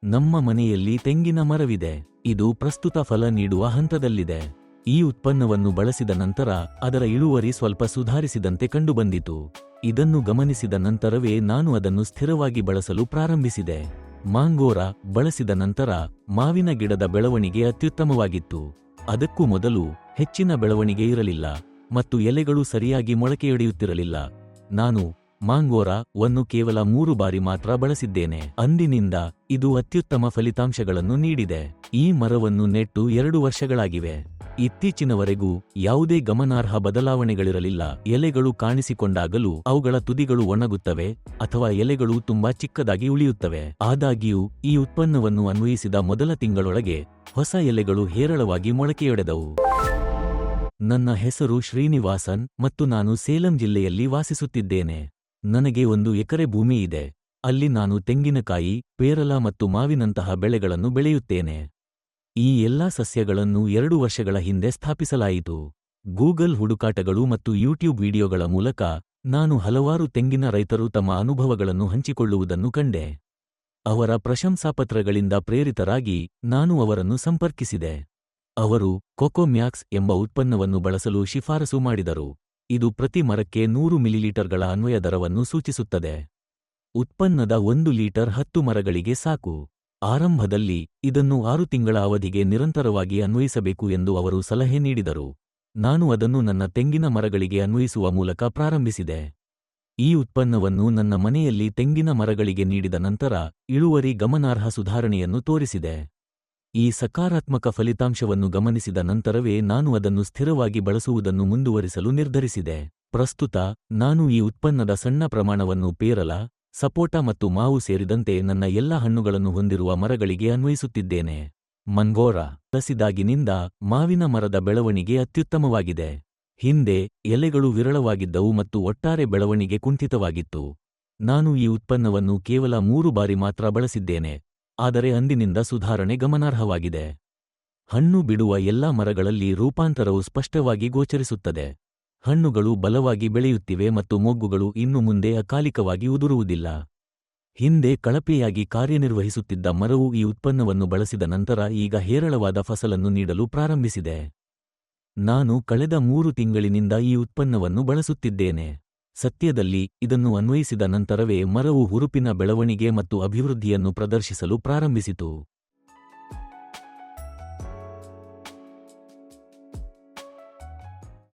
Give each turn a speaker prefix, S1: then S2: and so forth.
S1: ನಮ್ಮ ಮನೆಯಲ್ಲಿ ತೆಂಗಿನ ಮರವಿದೆ. ಇದು ಪ್ರಸ್ತುತ ಫಲ ನೀಡುವ ಹಂತದಲ್ಲಿದೆ. ಈ ಉತ್ಪನ್ನವನ್ನು ಬಳಸಿದ ನಂತರ ಅದರ ಇಳುವರಿ ಸ್ವಲ್ಪ ಸುಧಾರಿಸಿದಂತೆ ಕಂಡುಬಂದಿತು. ಇದನ್ನು ಗಮನಿಸಿದ ನಂತರವೇ ನಾನು ಅದನ್ನು ಸ್ಥಿರವಾಗಿ ಬಳಸಲು ಪ್ರಾರಂಭಿಸಿದೆ. ಮಾಂಗೋರಾ ಬಳಸಿದ ನಂತರ ಮಾವಿನ ಗಿಡದ ಬೆಳವಣಿಗೆ ಅತ್ಯುತ್ತಮವಾಗಿತ್ತು. ಅದಕ್ಕೂ ಮೊದಲು ಹೆಚ್ಚಿನ ಬೆಳವಣಿಗೆ ಇರಲಿಲ್ಲ ಮತ್ತು ಎಲೆಗಳು ಸರಿಯಾಗಿ ಮೊಳಕೆಯೊಡೆಯುತ್ತಿರಲಿಲ್ಲ. ನಾನು ಮಾಂಗೋರಾವನ್ನು ಕೇವಲ 3 ಬಾರಿ ಮಾತ್ರ ಬಳಸಿದ್ದೇನೆ. ಅಂದಿನಿಂದ ಇದು ಅತ್ಯುತ್ತಮ ಫಲಿತಾಂಶಗಳನ್ನು ನೀಡಿದೆ. ಈ ಮರವನ್ನು ನೆಟ್ಟು 2 ವರ್ಷಗಳಾಗಿವೆ. ಇತ್ತೀಚಿನವರೆಗೂ ಯಾವುದೇ ಗಮನಾರ್ಹ ಬದಲಾವಣೆಗಳಿರಲಿಲ್ಲ. ಎಲೆಗಳು ಕಾಣಿಸಿಕೊಂಡಾಗಲೂ ಅವುಗಳ ತುದಿಗಳು ಒಣಗುತ್ತವೆ ಅಥವಾ ಎಲೆಗಳು ತುಂಬಾ ಚಿಕ್ಕದಾಗಿ ಉಳಿಯುತ್ತವೆ. ಆದಾಗ್ಯೂ ಈ ಉತ್ಪನ್ನವನ್ನು ಅನ್ವಯಿಸಿದ ಮೊದಲ ತಿಂಗಳೊಳಗೆ ಹೊಸ ಎಲೆಗಳು ಹೇರಳವಾಗಿ ಮೊಳಕೆಯೊಡೆದವು. ನನ್ನ ಹೆಸರು ಶ್ರೀನಿವಾಸನ್ ಮತ್ತು ನಾನು ಸೇಲಂ ಜಿಲ್ಲೆಯಲ್ಲಿ ವಾಸಿಸುತ್ತಿದ್ದೇನೆ. ನನಗೆ 1 ಎಕರೆ ಭೂಮಿ ಇದೆ. ಅಲ್ಲಿ ನಾನು ತೆಂಗಿನಕಾಯಿ, ಪೇರಲ ಮತ್ತು ಮಾವಿನಂತಹ ಬೆಳೆಗಳನ್ನು ಬೆಳೆಯುತ್ತೇನೆ. ಈ ಎಲ್ಲಾ ಸಸ್ಯಗಳನ್ನು 2 ವರ್ಷಗಳ ಹಿಂದೆ ಸ್ಥಾಪಿಸಲಾಯಿತು. ಗೂಗಲ್ ಹುಡುಕಾಟಗಳು ಮತ್ತು ಯೂಟ್ಯೂಬ್ ವಿಡಿಯೋಗಳ ಮೂಲಕ ನಾನು ಹಲವಾರು ತೆಂಗಿನ ರೈತರು ತಮ್ಮ ಅನುಭವಗಳನ್ನು ಹಂಚಿಕೊಳ್ಳುವುದನ್ನು ಕಂಡೆ. ಅವರ ಪ್ರಶಂಸಾಪತ್ರಗಳಿಂದ ಪ್ರೇರಿತರಾಗಿ ನಾನು ಅವರನ್ನು ಸಂಪರ್ಕಿಸಿದೆ. ಅವರು ಕೊಕೊಮ್ಯಾಕ್ಸ್ ಎಂಬ ಉತ್ಪನ್ನವನ್ನು ಬಳಸಲು ಶಿಫಾರಸು ಮಾಡಿದರು. ಇದು ಪ್ರತಿ ಮರಕ್ಕೆ 100 ಮಿಲಿಲೀಟರ್ಗಳ ಅನ್ವಯ ದರವನ್ನು ಸೂಚಿಸುತ್ತದೆ. ಉತ್ಪನ್ನದ 1 ಲೀಟರ್ 10 ಮರಗಳಿಗೆ ಸಾಕು. ಆರಂಭದಲ್ಲಿ ಇದನ್ನು 6 ತಿಂಗಳ ಅವಧಿಗೆ ನಿರಂತರವಾಗಿ ಅನ್ವಯಿಸಬೇಕು ಎಂದು ಅವರು ಸಲಹೆ ನೀಡಿದರು. ನಾನು ಅದನ್ನು ನನ್ನ ತೆಂಗಿನ ಮರಗಳಿಗೆ ಅನ್ವಯಿಸುವ ಮೂಲಕ ಪ್ರಾರಂಭಿಸಿದೆ. ಈ ಉತ್ಪನ್ನವನ್ನು ನನ್ನ ಮನೆಯಲ್ಲಿ ತೆಂಗಿನ ಮರಗಳಿಗೆ ನೀಡಿದ ನಂತರ ಇಳುವರಿ ಗಮನಾರ್ಹ ಸುಧಾರಣೆಯನ್ನು ತೋರಿಸಿದೆ. ಈ ಸಕಾರಾತ್ಮಕ ಫಲಿತಾಂಶವನ್ನು ಗಮನಿಸಿದ ನಂತರವೇ ನಾನು ಅದನ್ನು ಸ್ಥಿರವಾಗಿ ಬಳಸುವುದನ್ನು ಮುಂದುವರಿಸಲು ನಿರ್ಧರಿಸಿದೆ. ಪ್ರಸ್ತುತ ನಾನು ಈ ಉತ್ಪನ್ನದ ಸಣ್ಣ ಪ್ರಮಾಣವನ್ನು ಪೇರಲ, ಸಪೋಟ ಮತ್ತು ಮಾವು ಸೇರಿದಂತೆ ನನ್ನ ಎಲ್ಲಾ ಹಣ್ಣುಗಳನ್ನು ಹೊಂದಿರುವ ಮರಗಳಿಗೆ ಅನ್ವಯಿಸುತ್ತಿದ್ದೇನೆ. ಮಾಂಗೋರಾ ಬಳಸಿದಾಗಿನಿಂದ ಮಾವಿನ ಮರದ ಬೆಳವಣಿಗೆ ಅತ್ಯುತ್ತಮವಾಗಿದೆ. ಹಿಂದೆ ಎಲೆಗಳು ವಿರಳವಾಗಿದ್ದವು ಮತ್ತು ಒಟ್ಟಾರೆ ಬೆಳವಣಿಗೆ ಕುಂಠಿತವಾಗಿತ್ತು. ನಾನು ಈ ಉತ್ಪನ್ನವನ್ನು ಕೇವಲ 3 ಬಾರಿ ಮಾತ್ರ ಬಳಸಿದ್ದೇನೆ, ಆದರೆ ಅಂದಿನಿಂದ ಸುಧಾರಣೆ ಗಮನಾರ್ಹವಾಗಿದೆ. ಹಣ್ಣು ಬಿಡುವ ಎಲ್ಲಾ ಮರಗಳಲ್ಲಿ ರೂಪಾಂತರವು ಸ್ಪಷ್ಟವಾಗಿ ಗೋಚರಿಸುತ್ತದೆ. ಹಣ್ಣುಗಳು ಬಲವಾಗಿ ಬೆಳೆಯುತ್ತಿವೆ ಮತ್ತು ಮೊಗ್ಗುಗಳು ಇನ್ನು ಮುಂದೆ ಅಕಾಲಿಕವಾಗಿ ಉದುರುವುದಿಲ್ಲ. ಹಿಂದೆ ಕಳಪೆಯಾಗಿ ಕಾರ್ಯನಿರ್ವಹಿಸುತ್ತಿದ್ದ ಮರವು ಈ ಉತ್ಪನ್ನವನ್ನು ಬಳಸಿದ ನಂತರ ಈಗ ಹೇರಳವಾದ ಫಸಲನ್ನು ನೀಡಲು ಪ್ರಾರಂಭಿಸಿದೆ. ನಾನು ಕಳೆದ 3 ತಿಂಗಳಿನಿಂದ ಈ ಉತ್ಪನ್ನವನ್ನು ಬಳಸುತ್ತಿದ್ದೇನೆ. ಸತ್ಯದಲ್ಲಿ ಇದನ್ನು ಅನ್ವಯಿಸಿದ ನಂತರವೇ ಮರವು ಹುರುಪಿನ ಬೆಳವಣಿಗೆ ಮತ್ತು ಅಭಿವೃದ್ಧಿಯನ್ನು ಪ್ರದರ್ಶಿಸಲು ಪ್ರಾರಂಭಿಸಿತು.